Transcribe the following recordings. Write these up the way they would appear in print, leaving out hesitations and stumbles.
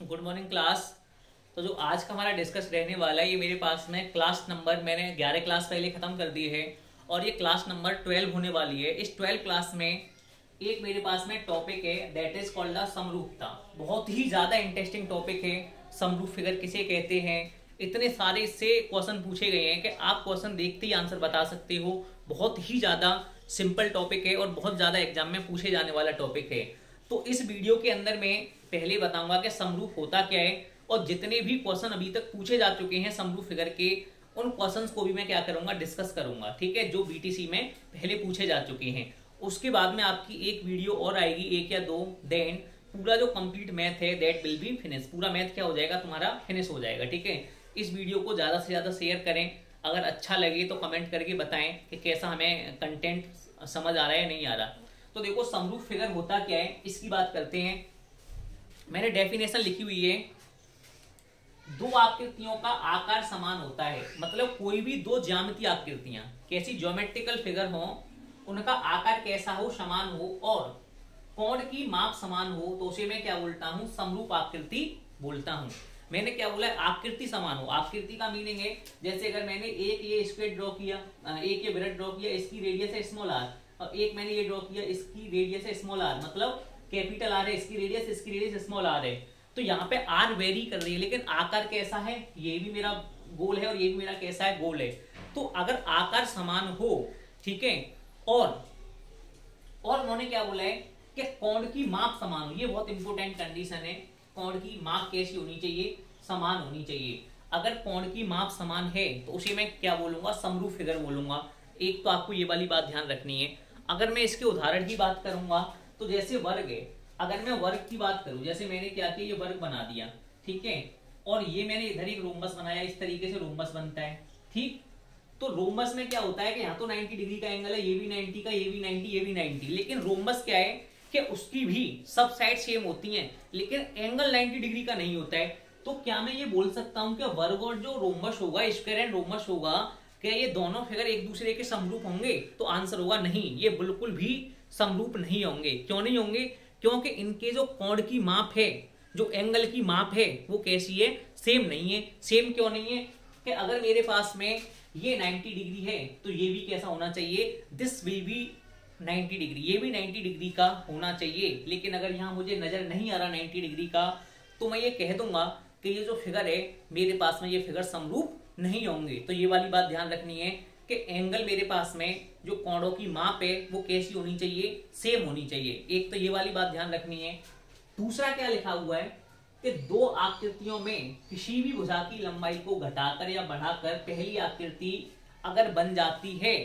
Good morning class. तो जो आज का हमारा डिस्कस रहने वाला है, ये मेरे पास में क्लास नंबर, मैंने 11 क्लास पहले ख़त्म कर दिए है और ये क्लास नंबर 12 होने वाली है। इस 12 क्लास में एक मेरे पास में टॉपिक है, दैट इज कॉल्ड द समरूपता। बहुत ही ज़्यादा इंटरेस्टिंग टॉपिक है। समरूप फिगर किसे कहते हैं, इतने सारे इससे क्वेश्चन पूछे गए हैं कि आप क्वेश्चन देखते ही आंसर बता सकते हो। बहुत ही ज़्यादा सिंपल टॉपिक है और बहुत ज़्यादा एग्जाम में पूछे जाने वाला टॉपिक है। तो इस वीडियो के अंदर मैं पहले बताऊंगा कि समरूप होता क्या है और जितने भी क्वेश्चन अभी तक पूछे जा चुके हैं समरूप फिगर के, उन क्वेश्चंस को भी मैं क्या करूंगा, डिस्कस करूंगा। ठीक है, जो बीटीसी में पहले पूछे जा चुके हैं। उसके बाद में आपकी एक वीडियो और आएगी, एक या दो, देन पूरा जो कंप्लीट मैथ है दैट विल बी फिनिश। पूरा मैथ क्या हो जाएगा, तुम्हारा फिनिश हो जाएगा। ठीक है, इस वीडियो को ज्यादा से ज्यादा शेयर करें। अगर अच्छा लगे तो कमेंट करके बताएं कि कैसा हमें कंटेंट समझ आ रहा है, नहीं आ रहा। तो देखो, समरूप फिगर होता क्या है, इसकी बात करते हैं। मैंने डेफिनेशन लिखी हुई है, दो आकृतियों का आकार समान होता है। मतलब कोई भी दो ज्यामितीय आकृतियां, कैसी ज्योमेट्रिकल फिगर हो, उनका आकार कैसा हो, समान हो और कोण की माप समान हो, तो उसे मैं क्या बोलता हूं, समरूप आकृति बोलता हूं। मैंने क्या बोला है, आकृति समान हो। आकृति का मीनिंग है, जैसे अगर मैंने एक ये स्क्वायर ड्रॉ किया, एक ये वृत्त ड्रॉ किया, इसकी रेडियस है स्मॉल आर, और एक मैंने ये ड्रॉ किया, इसकी रेडियस है स्मॉल आर, मतलब कैपिटल आर है, इसकी रेडियस स्मॉल आर है। तो यहाँ पे आर वेरी कर रही है, लेकिन आकार कैसा है, ये भी मेरा गोल है और ये भी मेरा कैसा है, गोल है। तो अगर आकार समान हो, ठीक है, और उन्होंने क्या बोला है कि कोण की माप समान हो। ये बहुत इंपॉर्टेंट कंडीशन है। कोण की माप कैसी होनी चाहिए, समान होनी चाहिए। अगर कोण की माप समान है तो उसे मैं क्या बोलूंगा, समरूप फिगर बोलूंगा। एक तो आपको ये वाली बात ध्यान रखनी है। अगर मैं इसके उदाहरण की बात करूंगा तो जैसे वर्ग है, अगर मैं वर्ग की बात करूं, जैसे मैंने क्या किया, ये वर्ग बना दिया, ठीक है, और ये मैंने इधर एक रोम्बस बनाया, इस तरीके से रोम्बस बनता है। ठीक, तो रोम्बस में क्या होता है कि यहाँ तो 90 डिग्री का एंगल है, ये भी 90 का, ये भी 90, ये भी 90, लेकिन रोम्बस क्या है कि उसकी भी सब साइड सेम होती हैं, लेकिन एंगल 90 डिग्री का नहीं होता है। तो क्या मैं ये बोल सकता हूं कि वर्ग और जो रोम्बस होगा, स्क्वायर एंड रोम्बस होगा, क्या ये दोनों फिगर एक दूसरे के समरूप होंगे? तो आंसर होगा नहीं, ये बिल्कुल भी समरूप नहीं होंगे। क्यों नहीं होंगे? क्योंकि इनके जो कोण की माप है, जो एंगल की माप है, वो कैसी है, सेम नहीं है। सेम क्यों नहीं है कि अगर मेरे पास में ये 90 डिग्री है तो ये भी कैसा होना चाहिए, दिस विल बी 90 डिग्री, ये भी 90 डिग्री का होना चाहिए। लेकिन अगर यहाँ मुझे नजर नहीं आ रहा 90 डिग्री का, तो मैं ये कह दूंगा कि ये जो फिगर है मेरे पास में, ये फिगर समरूप नहीं होंगे। तो ये वाली बात ध्यान रखनी है कि एंगल मेरे पास में जो कोणों की माप है वो कैसी होनी चाहिए, सेम होनी चाहिए। एक तो ये वाली बात ध्यान रखनी है। दूसरा क्या लिखा हुआ है कि दो आकृतियों में किसी भी भुजा की लंबाई को घटाकर या बढ़ाकर पहली आकृति अगर बन जाती है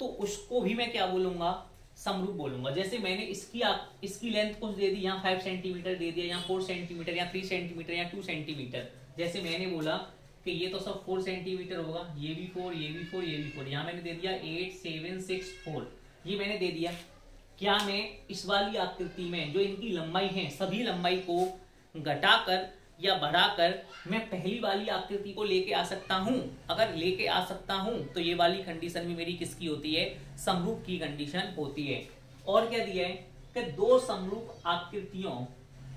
तो उसको भी मैं क्या बोलूंगा, समरूप बोलूंगा। जैसे मैंने इसकी लेंथ कुछ दे दी, यहाँ 5 सेंटीमीटर दे दिया, यहाँ 4 सेंटीमीटर, यहाँ 3 सेंटीमीटर, यहाँ 2 सेंटीमीटर। जैसे मैंने बोला कि ये तो सब 4 सेंटीमीटर होगा, ये भी 4, ये भी 4, ये भी 4, यहाँ मैंने दे दिया 8 7 6 4, ये मैंने दे दिया। क्या मैं इस वाली आकृति में जो इनकी लंबाई है, सभी लंबाई को घटाकर या बढ़ाकर मैं पहली वाली आकृति को लेके आ सकता हूं? अगर लेके आ सकता हूं तो ये वाली कंडीशन भी मेरी किसकी होती है, समरूप की कंडीशन होती है। और क्या दिया है कि दो समरूप आकृतियों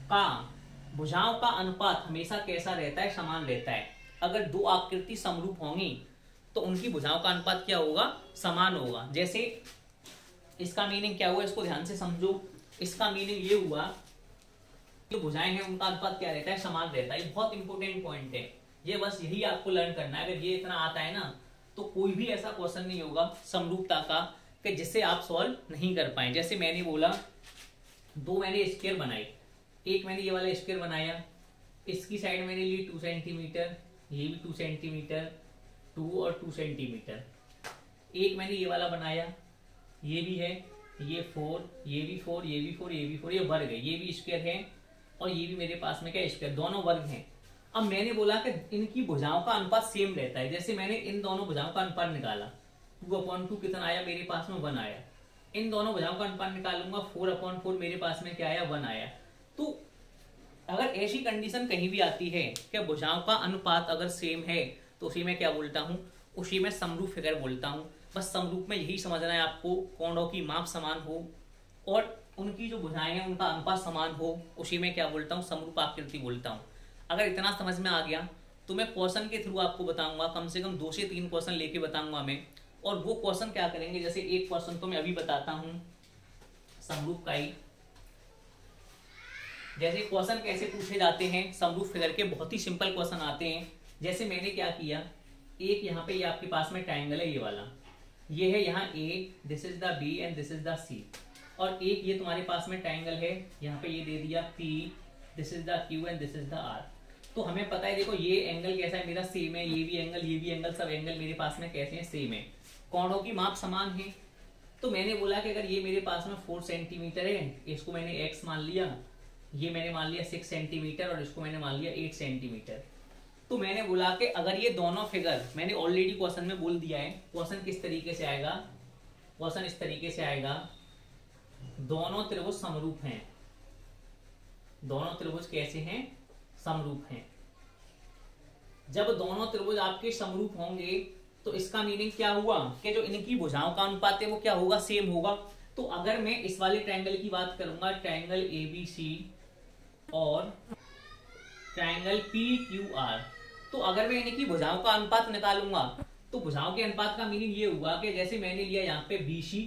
का भुजाओं का अनुपात हमेशा कैसा रहता है, समान रहता है। अगर दो आकृति समरूप होंगी तो उनकी भुजाओं का अनुपात क्या होगा, समान होगा। जैसे इसका मीनिंग क्या हुआ, इसको ध्यान से समझो। इसका मीनिंग ये हुआ, जो भुजाएं हैं उनका अनुपात क्या रहता है, समान रहता है। ये बहुत इंपॉर्टेंट पॉइंट है, ये बस यही आपको लर्न करना है। अगर ये इतना आता है ना तो कोई भी ऐसा क्वेश्चन नहीं होगा समरूपता का कि जिसे आप सॉल्व नहीं कर पाए। जैसे मैंने बोला, दो मैंने स्क्वायर बनाई, एक मैंने ये वाला स्क्वायर बनाया, इसकी साइड मैंने ली 2 सेंटीमीटर, ये भी 2 सेंटीमीटर, 2 और 2 सेंटीमीटर। एक मैंने ये वाला बनाया, ये भी है, ये 4, ये भी 4, ये भी 4, ये भी 4, ये वर्ग है, ये भी स्क्वायर है और ये भी मेरे पास में क्या, स्क्वायर, दोनों वर्ग हैं। अब मैंने बोला कि इनकी भुजाओं का अनुपात सेम रहता है। जैसे मैंने इन दोनों भुजाओं का अनुपात निकाला, 2/2 कितना आया, मेरे पास में 1 आया। इन दोनों भुजाओं का अनुपात निकालूंगा, 4/4 मेरे पास में क्या आया, 1 आया। तो अगर ऐसी कंडीशन कहीं भी आती है कि भुजाओं का अनुपात अगर सेम है तो उसी में क्या बोलता हूँ, उसी में समरूप फिगर बोलता हूँ। बस समरूप में यही समझना है आपको, कोणों की माप समान हो और उनकी जो भुजाएं हैं उनका अनुपात समान हो, उसी में क्या बोलता हूँ, समरूप आकृति बोलता हूँ। अगर इतना समझ में आ गया तो मैं क्वेश्चन के थ्रू आपको बताऊंगा, कम से कम 2 से 3 क्वेश्चन लेके बताऊंगा मैं। और वो क्वेश्चन क्या करेंगे, जैसे एक क्वेश्चन तो मैं अभी बताता हूँ समरूप का ही। जैसे क्वेश्चन कैसे पूछे जाते हैं समरूप फिगर के, बहुत ही सिंपल क्वेश्चन आते हैं। जैसे मैंने क्या किया, एक यहाँ पे ये आपके पास में ट्राइंगल है, ये वाला, ये है यहाँ A, this is the B and this is the C. और एक ये तुम्हारे पास में ट्राइंगल है, यहाँ पे ये दे दिया P, this is the Q and this is the R. तो हमें पता है, देखो ये एंगल कैसा है मेरा, सेम है, ये भी एंगल, सब एंगल मेरे पास में कैसे हैं, सेम है, कोणों की माप समान है। तो मैंने बोला कि अगर ये मेरे पास में 4 सेंटीमीटर है, इसको मैंने x मान लिया, ये मैंने मान लिया 6 सेंटीमीटर और इसको मैंने मान लिया 8 सेंटीमीटर। तो मैंने बोला कि अगर ये दोनों फिगर, मैंने ऑलरेडी क्वेश्चन में बोल दिया है, क्वेश्चन किस तरीके से आएगा, क्वेश्चन इस तरीके से आएगा, दोनों त्रिभुज समरूप हैं। दोनों त्रिभुज कैसे हैं, समरूप हैं। जब दोनों त्रिभुज आपके समरूप होंगे तो इसका मीनिंग क्या हुआ कि जो इनकी भुजाओं का अनुपात है वो क्या होगा, सेम होगा। तो अगर मैं इस वाले ट्रायंगल की बात करूंगा, ट्रायंगल ABC और ट्रायंगल PQR, तो अगर मैं इनकी भुजाओं का अनुपात निकालूंगा तो भुजाओं के अनुपात का मीनिंग ये हुआ कि जैसे मैंने लिया यहाँ पे BC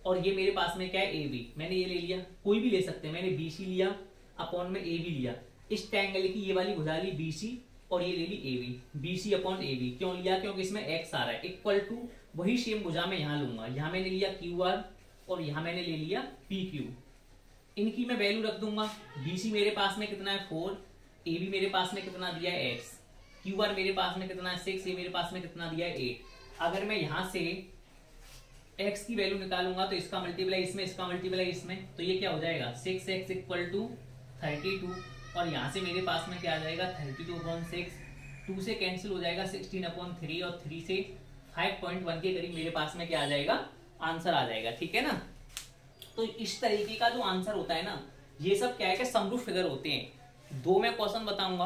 और ये मेरे पास में क्या है AB, मैंने ये ले लिया, कोई भी ले सकते हैं, मैंने BC लिया अपॉन में AB लिया, इस ट्रायंगल की ये वाली भुजा ली BC और ये ले ली AB, BC अपॉन AB क्यों लिया, क्योंकि इसमें x आ रहा है, इक्वल टू वही सेम भुजा मैं यहाँ लूंगा, यहाँ मैंने लिया QR और यहाँ मैंने ले लिया PQ। इनकी मैं वैल्यू रख दूंगा, BC मेरे पास में कितना है 4, AB मेरे पास में कितना दिया है x, QR मेरे पास में कितना है 6, ये मेरे पास में कितना दिया है 8। अगर मैं यहाँ से x की वैल्यू निकालूंगा तो इसका मल्टीप्लाई इसमें, इसका मल्टीप्लाई इसमें, तो ये क्या हो जाएगा 6x इक्वल टू 32 और यहाँ से मेरे पास में क्या आ जाएगा 32 अपॉन 6, 2 से कैंसिल हो जाएगा 16 अपॉन 3 और 3 से 5.1 के करीब मेरे पास में क्या आ जाएगा, आंसर आ जाएगा। ठीक है ना। तो इस तरीके का जो आंसर होता है ना, ये सब क्या है कि समरूप फिगर होते हैं। 2 मैं क्वेश्चन बताऊंगा,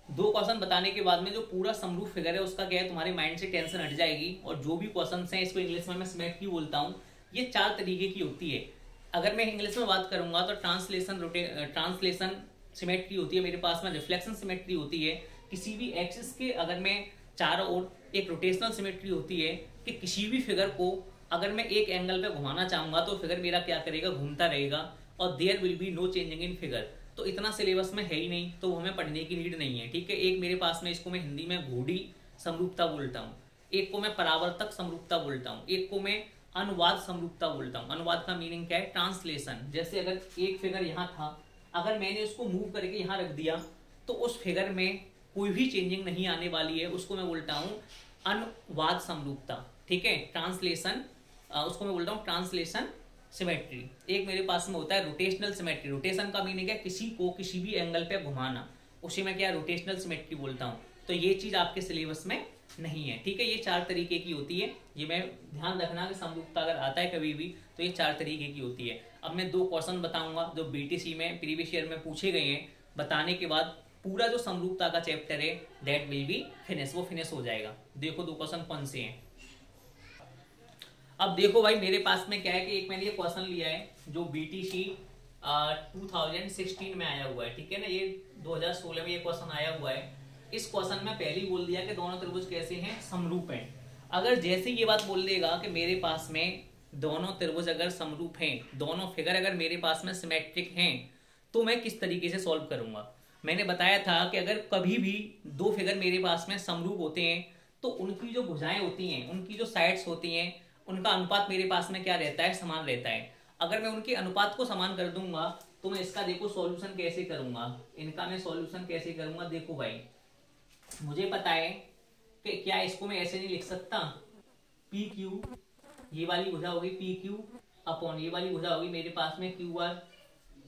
2 क्वेश्चन बताने के बाद में जो पूरा समरूप फिगर है उसका क्या है, तुम्हारे माइंड से टेंशन हट जाएगी। और जो भी क्वेश्चन हैं, इसको इंग्लिश में मैं सिमेट्री बोलता हूँ, ये 4 तरीके की होती है। अगर मैं इंग्लिश में बात करूंगा तो ट्रांसलेशन सिमेट्री होती है मेरे पास में, रिफ्लेक्शन सिमेट्री होती है, किसी भी एक्सिस के अगर मैं चारों ओर, एक रोटेशनल सिमेट्री होती है कि किसी भी फिगर को अगर मैं एक एंगल पे घुमाना चाहूंगा तो फिगर मेरा क्या करेगा, घूमता रहेगा और there will be no changing in figure. तो इतना सिलेबस में है ही नहीं, तो हमें पढ़ने की नीड नहीं है। ठीक है। एक मेरे पास में, इसको मैं हिंदी में घोड़ी समरूपता बोलता हूँ, एक को मैं परावर्तक समरूपता बोलता हूँ, एक को मैं अनुवाद समरूपता बोलता हूँ। अनुवाद का मीनिंग क्या है, ट्रांसलेशन। जैसे अगर एक फिगर यहाँ था, अगर मैंने उसको मूव करके यहाँ रख दिया तो उस फिगर में कोई भी चेंजिंग नहीं आने वाली है, उसको मैं बोलता हूँ अनुवाद समरूपता। ठीक है। ट्रांसलेशन, उसको मैं बोलता हूँ ट्रांसलेशन सिमेट्री। एक मेरे पास में होता है रोटेशनल सिमेट्री। रोटेशन का मीनिंग है किसी को किसी भी एंगल पे घुमाना, उसी में क्या रोटेशनल सिमेट्री बोलता हूँ। तो ये चीज आपके सिलेबस में नहीं है। ठीक है। ये 4 तरीके की होती है, ये मैं ध्यान रखना कि समरूपता अगर आता है कभी भी तो ये 4 तरीके की होती है। अब मैं 2 क्वेश्चन बताऊंगा जो BTC में प्रीवियस ईयर में पूछे गए हैं, बताने के बाद पूरा जो समरूपता का चैप्टर है दैट विल बी फिनिश, वो फिनिश हो जाएगा। देखो 2 क्वेश्चन कौन से हैं। अब देखो भाई, मेरे पास में क्या है कि एक मैंने ये क्वेश्चन लिया है जो BTC 2016 में आया हुआ है। ठीक है ना, ये 2016 में ये क्वेश्चन आया हुआ है। इस क्वेश्चन में पहले ही बोल दिया कि दोनों त्रिभुज कैसे हैं, समरूप हैं। अगर जैसे ये बात बोल देगा कि मेरे पास में दोनों त्रिभुज अगर समरूप हैं, दोनों फिगर अगर मेरे पास में सिमेट्रिक हैं, तो मैं किस तरीके से सॉल्व करूंगा। मैंने बताया था कि अगर कभी भी 2 फिगर मेरे पास में समरूप होते हैं तो उनकी जो भुजाएं होती हैं, उनकी जो साइड्स होती हैं, उनका अनुपात मेरे पास में क्या रहता है, समान रहता है। अगर मैं उनके अनुपात को समान कर दूंगा तो मैं इसका देखो सॉल्यूशन कैसे करूंगा, इनका मैं सॉल्यूशन कैसे करूंगा। देखो भाई, मुझे पता है कि क्या इसको मैं ऐसे नहीं लिख सकता, PQ, ये वाली भुजा होगी PQ अपॉन ये वाली भुजा होगी मेरे पास में QR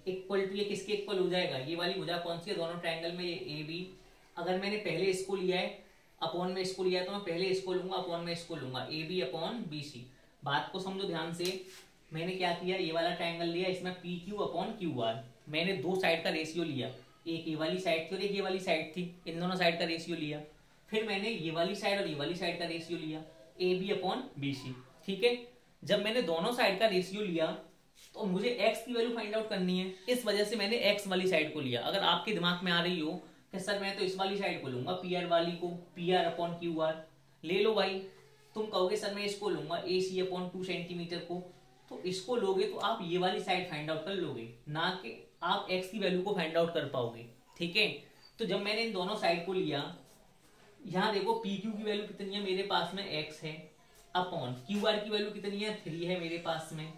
इक्वल टू, ये किसके इक्वल हो जाएगा, ये वाली भुजा कौन सी है, दोनों ट्रायंगल में ये AB। अगर मैंने पहले इसको लिया है अपॉन में इसको लिया है तो मैं पहले इसको लूंगा अपॉन में इसको लूंगा, AB अपॉन BC। बात को समझो ध्यान से। मैंने क्या किया, ये वाला ट्रायंगल लिया, इसमें PQ अपॉन QR, मैंने 2 साइड का रेशियो लिया, एक ये वाली साइड थी और एक ये वाली साइड थी, इन दोनों साइड का रेशियो लिया। फिर मैंने ये वाली साइड और ये वाली साइड का रेशियो लिया, AB अपॉन BC। ठीक है। जब मैंने दोनों साइड का रेशियो लिया तो मुझे एक्स की वैल्यू फाइंड आउट करनी है, इस वजह से मैंने एक्स वाली साइड को लिया। अगर आपके दिमाग में आ रही हो कि सर मैं तो इस वाली साइड को लूंगा, पी आर वाली को, P R upon Q are ले लो भाई। तुम कहोगे सर मैं इसको लूंगा, ए सी अपॉन 2 सेंटीमीटर को, तो इसको लोगे तो आप ये वाली साइड फाइंड आउट कर लोगे, ना कि आप एक्स की वैल्यू को फाइंड आउट कर पाओगे। ठीक है, तो जब मैंने इन दोनों साइड को लिया, यहाँ देखो पी क्यू की वैल्यू कितनी है मेरे पास में, एक्स है, अपॉन क्यू आर की वैल्यू कितनी है, 3 है मेरे पास में,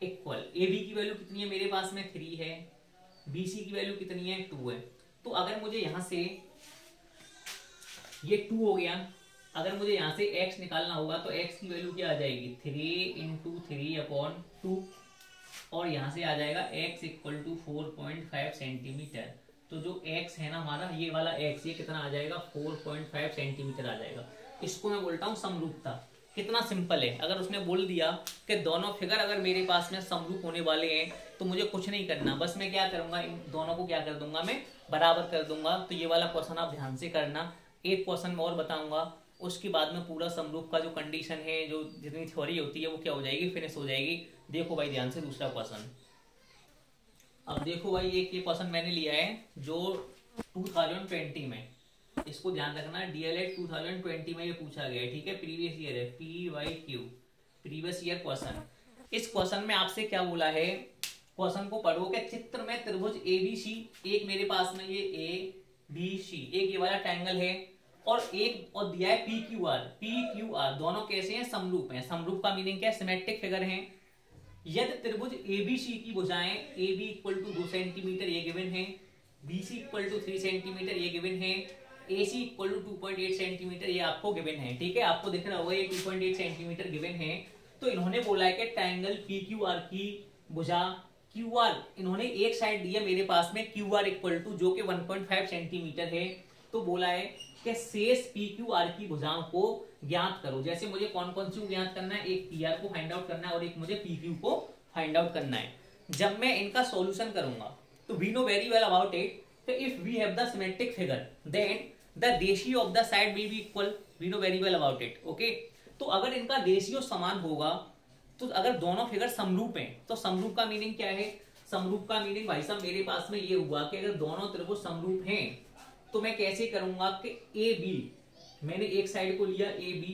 इक्वल ए बी की वैल्यू कितनी है मेरे पास में, 3 है, बी सी की वैल्यू कितनी है, 2 है। तो अगर मुझे यहां से ये 2 हो गया, अगर मुझे यहां से x निकालना होगा तो x की वैल्यू क्या आ जाएगी, 3 इंटू 3 अपॉन 2, और यहां से आ जाएगा x इक्वल टू 4.5 सेंटीमीटर। तो जो x है ना हमारा, ये वाला x, ये कितना आ जाएगा, 4.5 सेंटीमीटर आ जाएगा। इसको मैं बोलता हूँ समरूपता। कितना सिंपल है, अगर उसने बोल दिया कि दोनों फिगर अगर मेरे पास में समरूप होने वाले हैं तो मुझे कुछ नहीं करना, बस मैं क्या करूंगा, इन दोनों को क्या कर दूंगा, मैं बराबर कर दूंगा। तो ये वाला क्वेश्चन आप ध्यान से करना। एक क्वेश्चन में और बताऊंगा, उसके बाद में पूरा समरूप का जो कंडीशन है, जो जितनी थ्योरी होती है वो क्या हो जाएगी, फिनिश हो जाएगी। देखो भाई ध्यान से दूसरा क्वेश्चन। अब देखो भाई एक ये क्वेश्चन मैंने लिया है जो 2020 में, इसको ध्यान रखना, डीएलएड 2020 में ये पूछा गया है। ठीक है, प्रीवियस ईयर है, PYQ प्रीवियस ईयर क्वेश्चन। इस क्वेश्चन में आपसे क्या बोला है, क्वेश्चन को पढ़ो कि चित्र में त्रिभुज ABC, एक मेरे पास में ये ABC, एक ये वाला ट्रायंगल है, और एक और दिया है PQR, दोनों कैसे हैं, समरूप हैं। समरूप का मीनिंग क्या है, सिमेट्रिक फिगर हैं। यदि त्रिभुज ABC की भुजाएं AB इक्वल टू 2 सेंटीमीटर ये गिवन है, BC इक्वल टू 3 सेंटीमीटर ये गिवन है, AC इक्वल टू 2.8 सेंटीमीटर ये आपको गिवन है। ठीक है, आपको दिख रहा होगा ये 2.8 सेंटीमीटर गिवन है। तो इन्होंने बोला है कि ट्रायंगल PQR की भुजा QR, इन्होंने एक साइड दी है मेरे पास में QR इक्वल टू जो कि 1.5 सेंटीमीटर है। तो बोला है कि शेष PQR की भुजाओं को ज्ञात करो। जैसे मुझे कौन कौन सी ज्ञात करना है, एक PR को फाइंड आउट करना है और एक मुझे PQ को फाइंड आउट करना है। जब मैं इनका सॉल्यूशन करूंगा तो we know very well about it, if we have the symmetric figure then the ratio of the side will be equal, we know very well about it. Okay, तो अगर इनका रेशियो समान होगा, तो अगर दोनों फिगर समरूप हैं, तो समरूप का मीनिंग क्या है, समरूप का मीनिंग भाई साहब मेरे पास में ये हुआ कि अगर दोनों त्रिभुज समरूप हैं तो मैं कैसे करूंगा कि ए बी, मैंने एक साइड को लिया ए बी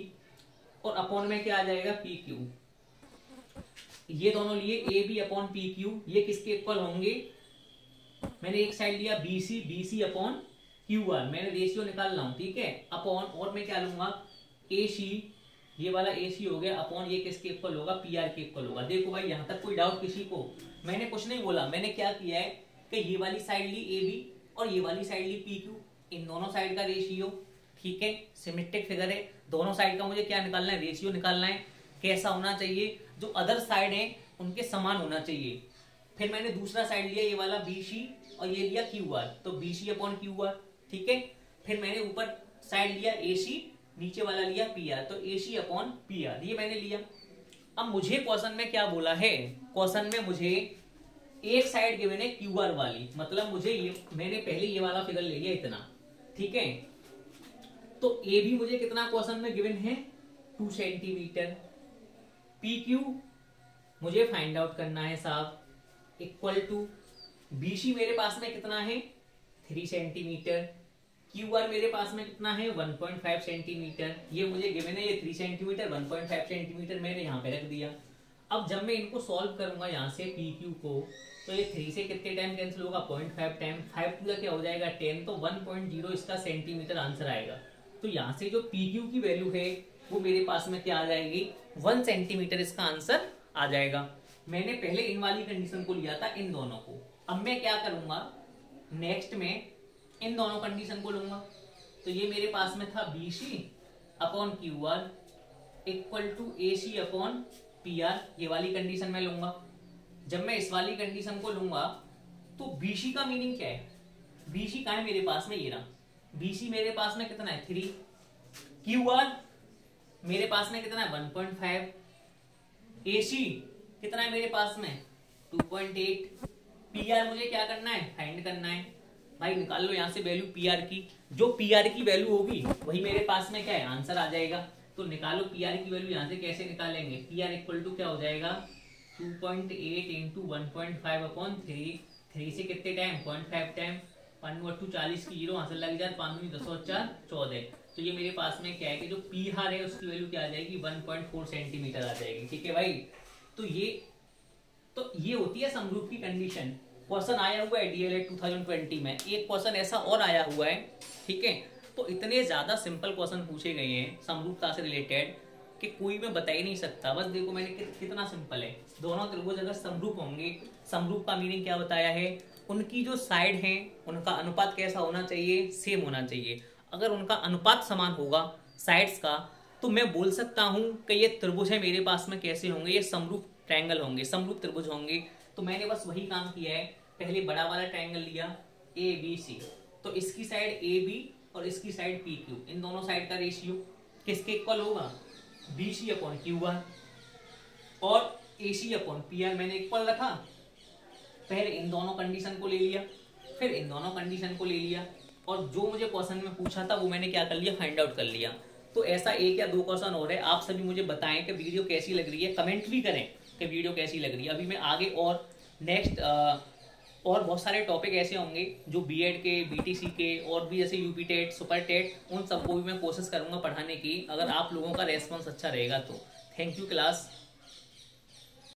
और अपॉन में क्या आ जाएगा पी क्यू, ये दोनों लिए A B upon P Q, ये किसके इक्वल होंगे, मैंने एक साइड लिया B C upon Q R, मैंने रेशियो निकाल रहा हूं। ठीक है, अपॉन और मैं क्या लूंगा ए सी, ये वाला ए सी हो गया, अपॉन ये किसके इक्वल होगा, पी आर के इक्वल होगा। देखो भाई यहां तक कोई डाउट किसी को, मैंने कुछ नहीं बोला, मैंने क्या किया है कि ये वाली साइड ली ए बी और ये वाली साइड ली पी क्यू, इन दोनों साइड का रेशियो। ठीक है, सिमेट्रिक फिगर है, दोनों साइड का मुझे क्या निकालना है, रेशियो निकालना है। कैसा होना चाहिए, जो अदर साइड है उनके समान होना चाहिए। फिर मैंने दूसरा साइड लिया ये वाला बी सी और ये लिया क्यू आर, तो B C upon Q R. ठीक है, फिर मैंने ऊपर साइड लिया ए सी, नीचे वाला लिया पी आर, तो ए सी अपॉन पी आर ये मैंने लिया। अब मुझे क्वेश्चन में क्या बोला है, क्वेश्चन में मुझे एक साइड गिवन है क्यू आर वाली, मतलब मुझे ये, मैंने पहले ये वाला फिगर ले लिया इतना। ठीक है, तो ए भी मुझे कितना क्वेश्चन में गिवन है 2 सेंटीमीटर, पी क्यू मुझे फाइंड आउट करना है साहब, इक्वल टू बीसी मेरे पास में कितना है 3 सेंटीमीटर, क्यू आर मेरे पास में कितना है 1.5 सेंटीमीटर, ये मुझे गिवन है, ये 3 सेंटीमीटर 1.5 सेंटीमीटर मैंने यहाँ पे रख दिया। अब जब मैं इनको सॉल्व करूंगा यहाँ से पी क्यू को, तो ये 3 से कितने टाइम कैंसिल होगा, 0.5 टाइम, 5 पूरा क्या हो जाएगा 10, तो 1.0 इसका सेंटीमीटर आंसर आएगा। तो यहाँ से जो पी क्यू की वैल्यू है वो मेरे पास में क्या आ जाएगी 1 सेंटीमीटर, इसका आंसर आ जाएगा। मैंने पहले इन वाली कंडीशन को लिया था, इन दोनों को। अब मैं क्या करूंगा, नेक्स्ट में इन दोनों कंडीशन को लूंगा। तो ये मेरे पास में था B C upon Q R equal to A C upon P R, ये वाली कंडीशन में लूंगा। जब मैं इस वाली कंडीशन को लूंगा तो बीसी का मीनिंग क्या है, बीसी का है मेरे पास में, ये रहा बीसी मेरे पास में कितना है 3, क्यू आर मेरे पास में कितना है 1.5, एसी कितना है मेरे पास में 2.8, पी आर मुझे क्या करना है फाइंड करना है। भाई निकाल लो यहाँ से वैल्यू पी आर की, जो पी आर की वैल्यू होगी वही मेरे पास में क्या है आंसर आ जाएगा। तो निकालो पी आर की वैल्यू, यहाँ से कैसे निकालेंगे, पी आर इक्वल टू क्या हो जाएगा 2.8 इंटू 1.5/3, 3 से कितने टाइम 0.5 टाइम, 1/2 40 की 0 हासिल लग जाए, 5 10 और 4 14। तो ये मेरे पास में क्या है कि जो पी हार है उसकी वैल्यू क्या आ जाएगी 1.4 सेंटीमीटर आ जाएगी। ठीक है भाई, तो ये होती है समरूप की कंडीशन। क्वेश्चन आया हुआ है डीएलएड 2020 में, एक क्वेश्चन ऐसा और आया हुआ है। ठीक है, तो इतने ज्यादा सिंपल क्वेश्चन पूछे गए हैं समरूपता से रिलेटेड कि कोई मैं बता ही नहीं सकता। बस देखो मैंने कितना सिंपल है, दोनों त्रिभुज अगर समरूप होंगे, समरूप का मीनिंग क्या बताया है, उनकी जो साइड है उनका अनुपात कैसा होना चाहिए, सेम होना चाहिए। अगर उनका अनुपात समान होगा साइड्स का, तो मैं बोल सकता हूं कि ये त्रिभुज है मेरे पास में कैसे होंगे, ये समरूप ट्रायंगल होंगे, समरूप त्रिभुज होंगे। तो मैंने बस वही काम किया है, पहले बड़ा वाला ट्रायंगल लिया ए बी सी, तो इसकी साइड ए बी और इसकी साइड पी क्यू, इन दोनों साइड का रेशियो किसके इक्वल होगा, B C upon Q R, और A C upon P R मैंने इक्वल रखा। पहले इन दोनों कंडीशन को ले लिया, फिर इन दोनों कंडीशन को ले लिया, और जो मुझे क्वेश्चन में पूछा था वो मैंने क्या कर लिया, फाइंड आउट कर लिया। तो ऐसा एक या दो क्वेश्चन हो रहे हैं। आप सभी मुझे बताएं कि वीडियो कैसी लग रही है, कमेंट भी करें कि वीडियो कैसी लग रही है। अभी मैं आगे और नेक्स्ट और बहुत सारे टॉपिक ऐसे होंगे जो बीएड के, बीटीसी के, और भी जैसे यूपी टेट, सुपर टेट, उन सबको भी मैं कोशिश करूंगा पढ़ाने की, अगर आप लोगों का रेस्पॉन्स अच्छा रहेगा तो। Thank you class.